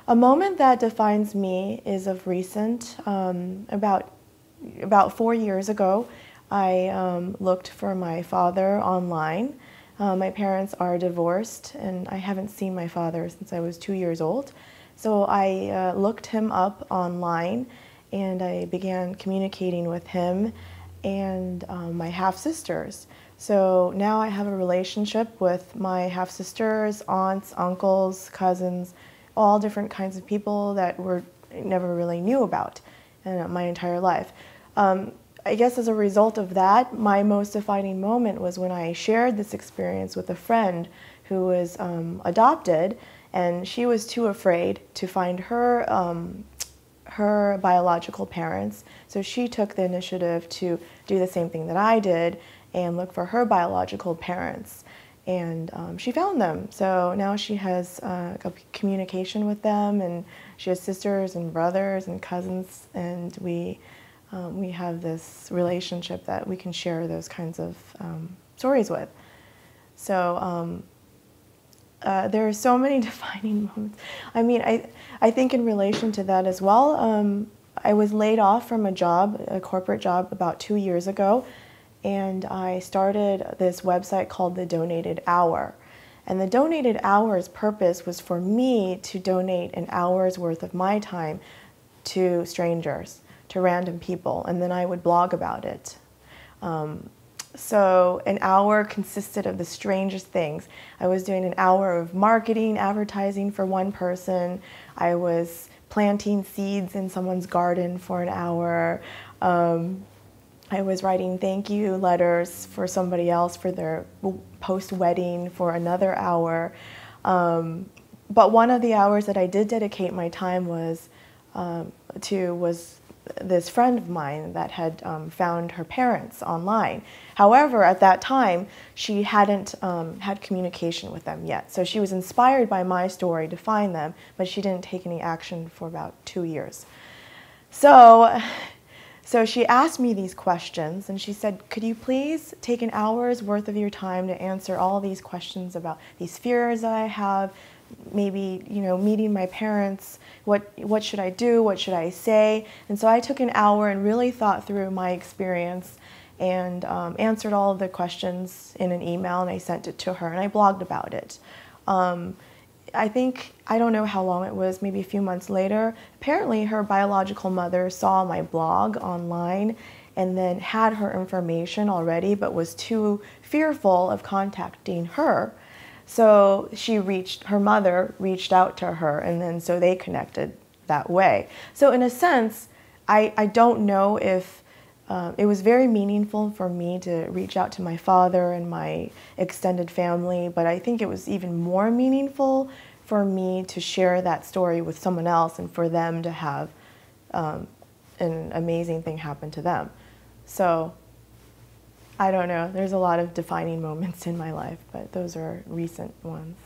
A moment that defines me is of recent. About 4 years ago, I looked for my father online. My parents are divorced, and I haven't seen my father since I was 2 years old. So I looked him up online, and I began communicating with him and my half-sisters. So now I have a relationship with my half-sisters, aunts, uncles, cousins, all different kinds of people that never really knew about in my entire life. I guess as a result of that, my most defining moment was when I shared this experience with a friend who was adopted, and she was too afraid to find her biological parents. So she took the initiative to do the same thing that I did and look for her biological parents. And she found them. So now she has communication with them, and she has sisters and brothers and cousins, and we have this relationship that we can share those kinds of stories with. So there are so many defining moments. I mean, I think in relation to that as well, I was laid off from a corporate job about 2 years ago, and I started this website called The Donated Hour. And the Donated Hour's purpose was for me to donate an hour's worth of my time to strangers, to random people, and then I would blog about it. So an hour consisted of the strangest things. I was doing an hour of marketing, advertising for one person. I was planting seeds in someone's garden for an hour. I was writing thank you letters for somebody else for their post-wedding for another hour. But one of the hours that I did dedicate my time was this friend of mine that had found her parents online. However, at that time, she hadn't had communication with them yet. So she was inspired by my story to find them, but she didn't take any action for about 2 years. So she asked me these questions, and she said, could you please take an hour's worth of your time to answer all these questions about these fears that I have, maybe, meeting my parents, what should I do, what should I say? And so I took an hour and really thought through my experience and answered all of the questions in an email, and I sent it to her, and I blogged about it. I don't know how long it was, maybe a few months later, apparently her biological mother saw my blog online and then had her information already, but was too fearful of contacting her. So her mother reached out to her, and then so they connected that way. So in a sense, I don't know if it was very meaningful for me to reach out to my father and my extended family, but I think it was even more meaningful for me to share that story with someone else and for them to have an amazing thing happen to them. So I don't know, there's a lot of defining moments in my life, but those are recent ones.